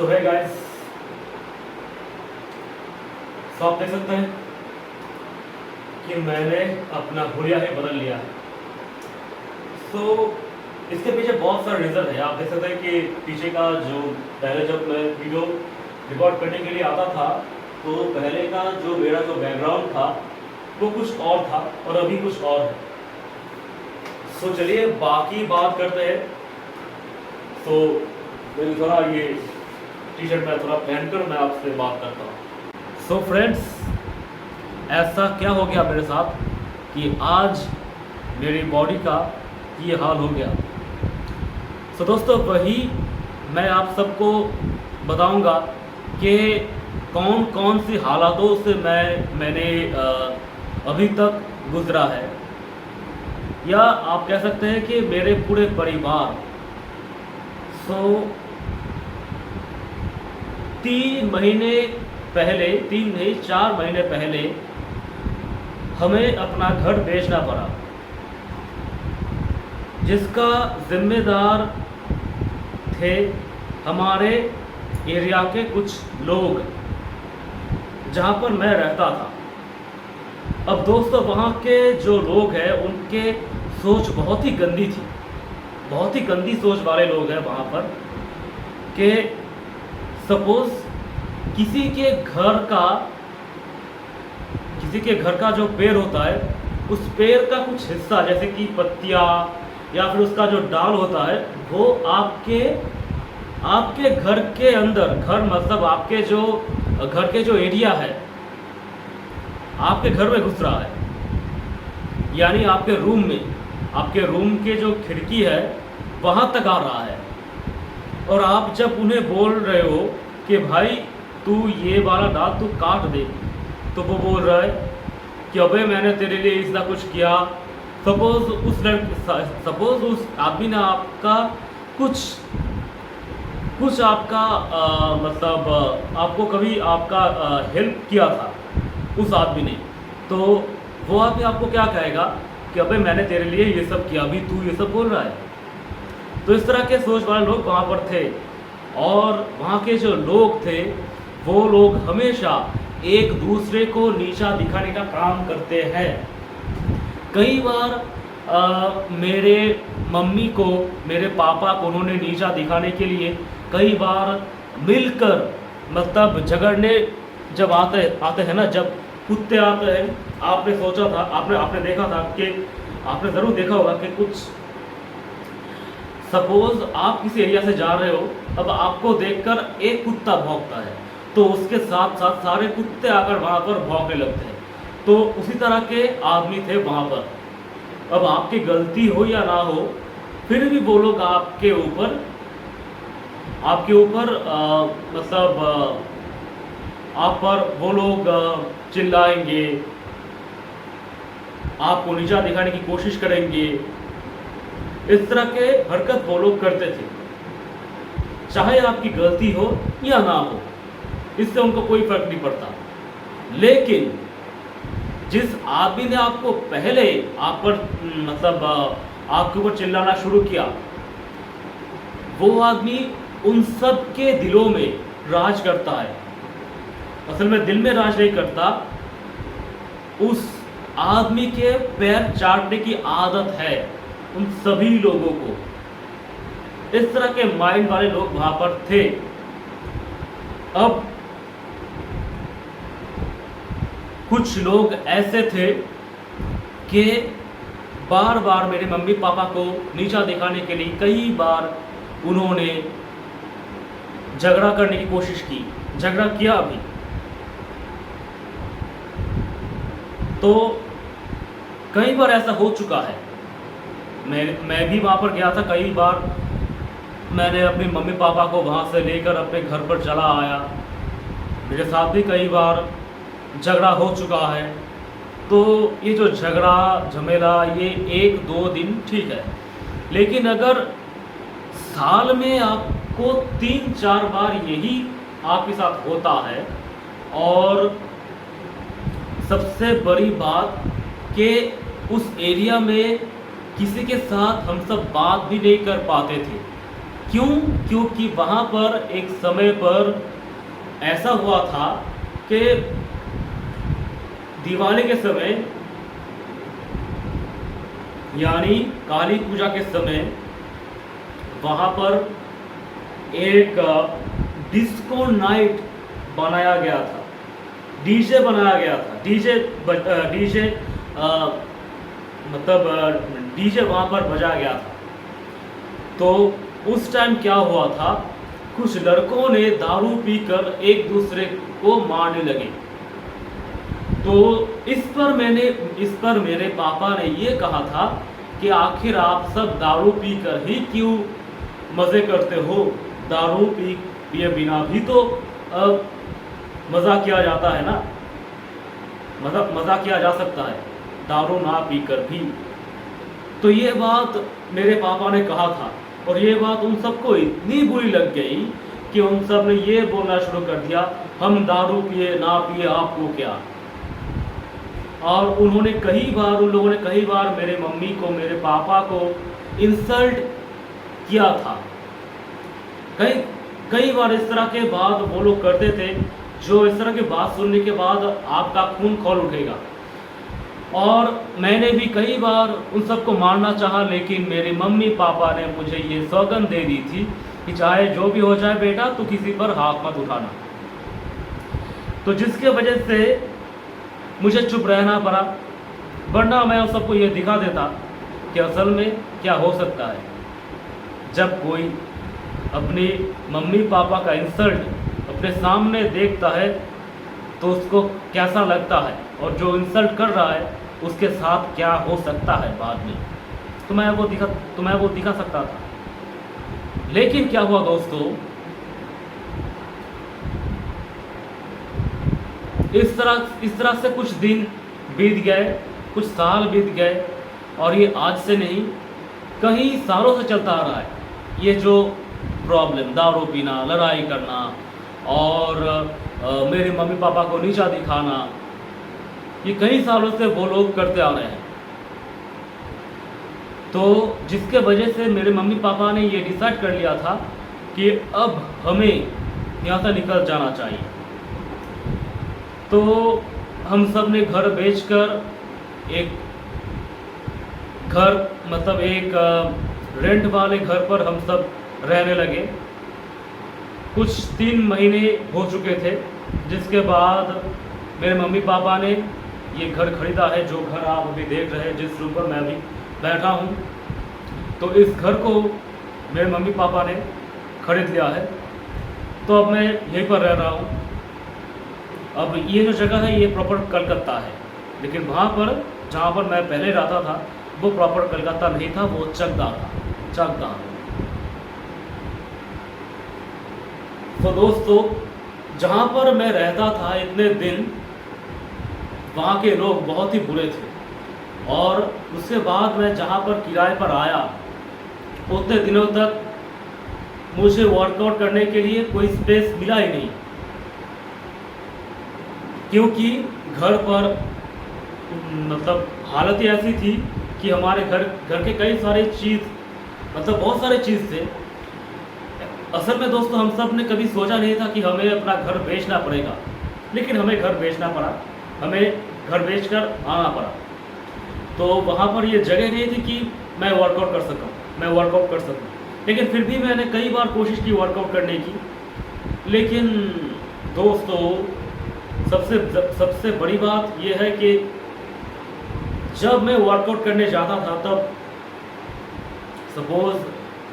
सो है गाइस, तो आप देख सकते हैं कि मैंने अपना हुलिया ही बदल लिया है। तो इसके पीछे बहुत सारे रीज़न है। आप देख सकते हैं कि पीछे का जो पहले जब मैं वीडियो रिकॉर्ड करने के लिए आता था तो पहले का जो मेरा जो बैकग्राउंड था वो कुछ और था और अभी कुछ और है। सो चलिए बाकी बात करते हैं। तो मेरी थोड़ा ये टी शर्ट में थोड़ा पहनकर मैं आपसे बात करता हूँ। सो फ्रेंड्स, ऐसा क्या हो गया मेरे साथ कि आज मेरी बॉडी का ये हाल हो गया। सो दोस्तों, वही मैं आप सबको बताऊंगा कि कौन कौन सी हालातों से मैंने अभी तक गुजरा है, या आप कह सकते हैं कि मेरे पूरे परिवार। सो 3 महीने पहले, 3 नहीं 4 महीने पहले हमें अपना घर बेचना पड़ा, जिसका जिम्मेदार थे हमारे एरिया के कुछ लोग जहाँ पर मैं रहता था। अब दोस्तों, वहाँ के जो लोग हैं उनके सोच बहुत ही गंदी थी, बहुत ही गंदी सोच वाले लोग हैं वहाँ पर। कि सपोज किसी के घर का जो पेड़ होता है, उस पेड़ का कुछ हिस्सा जैसे कि पत्तियाँ या फिर उसका जो डाल होता है, वो आपके घर के अंदर, घर मतलब आपके जो घर के जो एरिया है, आपके घर में घुस रहा है। यानी आपके रूम के जो खिड़की है वहाँ तक आ रहा है। और आप जब उन्हें बोल रहे हो कि भाई तू ये वाला डाल तू काट दे, तो वो बोल रहा है कि अबे मैंने तेरे लिए इतना कुछ किया। सपोज उस आदमी ने आपका कुछ आपका मतलब आपको कभी आपका हेल्प किया था उस आदमी ने, तो वो आदमी आपको क्या कहेगा कि अबे मैंने तेरे लिए ये सब किया, अभी तू ये सब बोल रहा है। तो इस तरह के सोच वाले लोग वहाँ पर थे। और वहाँ के जो लोग थे वो लोग हमेशा एक दूसरे को नीचा दिखाने का काम करते हैं। कई बार मेरे मम्मी को, मेरे पापा को उन्होंने नीचा दिखाने के लिए कई बार मिलकर, मतलब झगड़ने जब आते हैं ना, जब कुत्ते आते हैं, आपने सोचा था, आपने देखा था कि आपने ज़रूर देखा होगा कि कुछ सपोज आप किसी एरिया से जा रहे हो, अब आपको देखकर एक कुत्ता भौंकता है तो उसके साथ साथ सारे कुत्ते आकर वहाँ पर भौंकने लगते हैं। तो उसी तरह के आदमी थे वहाँ पर। अब आपकी गलती हो या ना हो, फिर भी वो लोग आपके ऊपर मतलब आप पर वो लोग चिल्लाएंगे, आपको नीचा दिखाने की कोशिश करेंगे। इस तरह के हरकत वो लोग करते थे, चाहे आपकी गलती हो या ना हो, इससे उनको कोई फर्क नहीं पड़ता। लेकिन जिस आदमी ने आपको पहले आप पर मतलब आपके ऊपर चिल्लाना शुरू किया, वो आदमी उन सब के दिलों में राज करता है। असल में दिल में राज नहीं करता, उस आदमी के पैर चाटने की आदत है उन सभी लोगों को। इस तरह के माइंड वाले लोग वहां पर थे। अब कुछ लोग ऐसे थे कि बार बार मेरे मम्मी पापा को नीचा दिखाने के लिए कई बार उन्होंने झगड़ा करने की कोशिश की, झगड़ा किया भी। तो कई बार ऐसा हो चुका है। मैं भी वहाँ पर गया था, कई बार मैंने अपने मम्मी पापा को वहाँ से लेकर अपने घर पर चला आया। मेरे साथ भी कई बार झगड़ा हो चुका है। तो ये जो झगड़ा झमेला ये 1-2 दिन ठीक है, लेकिन अगर साल में आपको 3-4 बार यही आपके साथ होता है, और सबसे बड़ी बात कि उस एरिया में किसी के साथ हम सब बात भी नहीं कर पाते थे, क्यों? क्योंकि वहाँ पर एक समय पर ऐसा हुआ था कि दिवाली के समय, यानी काली पूजा के समय, वहाँ पर एक डिस्को नाइट बनाया गया था, डीजे बनाया गया था, डीजे मतलब डीजे वहाँ पर बजाया गया था। तो उस टाइम क्या हुआ था, कुछ लड़कों ने दारू पीकर एक दूसरे को मारने लगे। तो इस पर मेरे पापा ने ये कहा था कि आखिर आप सब दारू पीकर ही क्यों मज़े करते हो? दारू पिए बिना भी तो मज़ा किया जाता है ना, मज़ा किया जा सकता है दारू ना पीकर भी। तो ये बात मेरे पापा ने कहा था, और ये बात उन सबको इतनी बुरी लग गई कि उन सब ने ये बोलना शुरू कर दिया, हम दारू पिए ना पिए आपको क्या। और उन लोगों ने कई बार मेरे मम्मी को, मेरे पापा को इंसल्ट किया था। कई बार इस तरह के बात वो लोग करते थे, जो इस तरह की बात सुनने के बाद आपका खून खौल उठेगा। और मैंने भी कई बार उन सबको मारना चाहा, लेकिन मेरे मम्मी पापा ने मुझे ये सौगंध दे दी थी कि चाहे जो भी हो जाए बेटा, तो किसी पर हाथ मत उठाना। तो जिसके वजह से मुझे चुप रहना पड़ा, वरना मैं उन सबको ये दिखा देता कि असल में क्या हो सकता है जब कोई अपनी मम्मी पापा का इंसल्ट अपने सामने देखता है तो उसको कैसा लगता है, और जो इंसल्ट कर रहा है उसके साथ क्या हो सकता है बाद में। तो मैं वो दिखा सकता था। लेकिन क्या हुआ दोस्तों, इस तरह से कुछ दिन बीत गए, कुछ साल बीत गए, और ये आज से नहीं, कई सालों से चलता आ रहा है ये जो प्रॉब्लम, दारू पीना, लड़ाई करना और मेरे मम्मी पापा को नीचा दिखाना, ये कई सालों से वो लोग करते आ रहे हैं। तो जिसके वजह से मेरे मम्मी पापा ने ये डिसाइड कर लिया था कि अब हमें यहाँ से निकल जाना चाहिए। तो हम सब ने घर बेचकर एक रेंट वाले घर पर हम सब रहने लगे। कुछ 3 महीने हो चुके थे, जिसके बाद मेरे मम्मी पापा ने ये घर खरीदा है, जो घर आप अभी देख रहे हैं, जिस रूम पर मैं अभी बैठा हूँ। तो इस घर को मेरे मम्मी पापा ने खरीद लिया है। तो अब मैं यहीं पर रह रहा हूँ। अब ये जो जगह है ये प्रॉपर कलकत्ता है, लेकिन वहाँ पर जहाँ पर मैं पहले रहता था वो प्रॉपर कलकत्ता नहीं था, वो चकदा। तो दोस्तों, जहाँ पर मैं रहता था इतने दिन, वहाँ के लोग बहुत ही बुरे थे, और उसके बाद मैं जहाँ पर किराए पर आया, उतने दिनों तक मुझे वर्कआउट करने के लिए कोई स्पेस मिला ही नहीं, क्योंकि घर पर मतलब हालत ही ऐसी थी कि हमारे घर के कई सारे चीज़, मतलब बहुत सारे चीज़ थे। असल में दोस्तों, हम सब ने कभी सोचा नहीं था कि हमें अपना घर बेचना पड़ेगा, लेकिन हमें घर बेचना पड़ा, हमें घर बेचकर आना पड़ा। तो वहाँ पर ये जगह नहीं थी कि मैं वर्कआउट कर सकूँ, लेकिन फिर भी मैंने कई बार कोशिश की वर्कआउट करने की। लेकिन दोस्तों, सबसे बड़ी बात यह है कि जब मैं वर्कआउट करने जाता था, तब सपोज़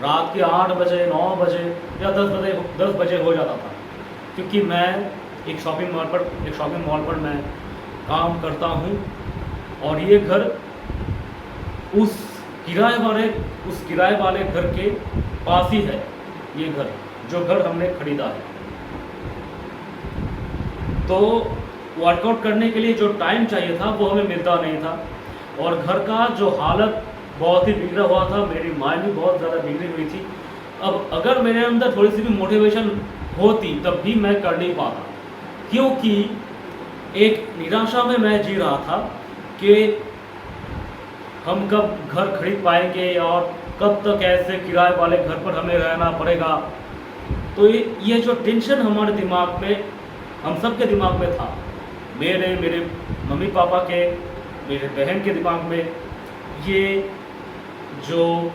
रात के 8 बजे, 9 बजे या 10 बजे हो जाता था, क्योंकि मैं एक शॉपिंग मॉल पर मैं काम करता हूँ, और ये घर उस किराए वाले घर के पास ही है। ये घर, जो घर हमने खरीदा है। तो वर्कआउट करने के लिए जो टाइम चाहिए था वो हमें मिलता नहीं था, और घर का जो हालत बहुत ही बिगड़ा हुआ था, मेरी माइंड भी बहुत ज़्यादा बिगड़ी हुई थी। अब अगर मेरे अंदर थोड़ी सी भी मोटिवेशन होती तब भी मैं कर नहीं पाता, क्योंकि एक निराशा में मैं जी रहा था कि हम कब घर खरीद पाएंगे और कब तक ऐसे किराए वाले घर पर हमें रहना पड़ेगा। तो ये जो टेंशन हमारे दिमाग में, हम सब के दिमाग में था, मेरे मम्मी पापा के, मेरे बहन के दिमाग में, ये जो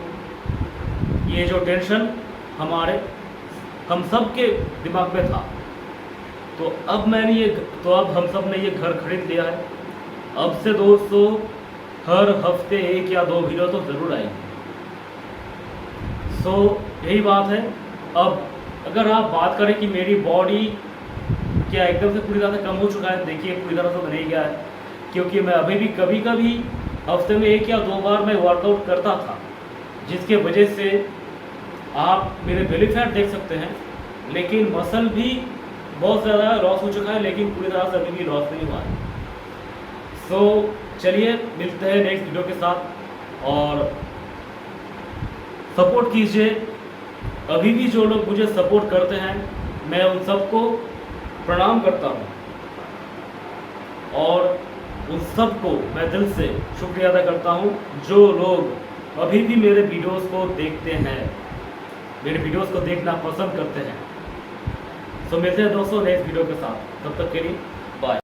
टेंशन हम सब के दिमाग में था। तो अब हम सब ने ये घर खरीद लिया है। अब से दोस्तों हर हफ्ते 1 या 2 वीडियो तो ज़रूर आएंगे। सो यही बात है। अब अगर आप बात करें कि मेरी बॉडी क्या एकदम से पूरी तरह से कम हो चुका है, देखिए पूरी तरह से तो नहीं गया है, क्योंकि मैं अभी भी कभी कभी हफ्ते में 1 या 2 बार मैं वर्कआउट करता था, जिसके वजह से आप मेरे बेली फैट देख सकते हैं, लेकिन मसल भी बहुत ज़्यादा लॉस हो चुका है, लेकिन पूरी तरह से अभी भी लॉस नहीं हुआ है। सो चलिए मिलते हैं नेक्स्ट वीडियो के साथ, और सपोर्ट कीजिए। अभी भी जो लोग मुझे सपोर्ट करते हैं, मैं उन सबको प्रणाम करता हूँ, और उन सबको मैं दिल से शुक्रिया अदा करता हूँ जो लोग अभी भी मेरे वीडियोस को देखते हैं, मेरे वीडियोस को देखना पसंद करते हैं। सो मिलते हैं दोस्तों नेक्स्ट वीडियो के साथ, तब तक के लिए बाय।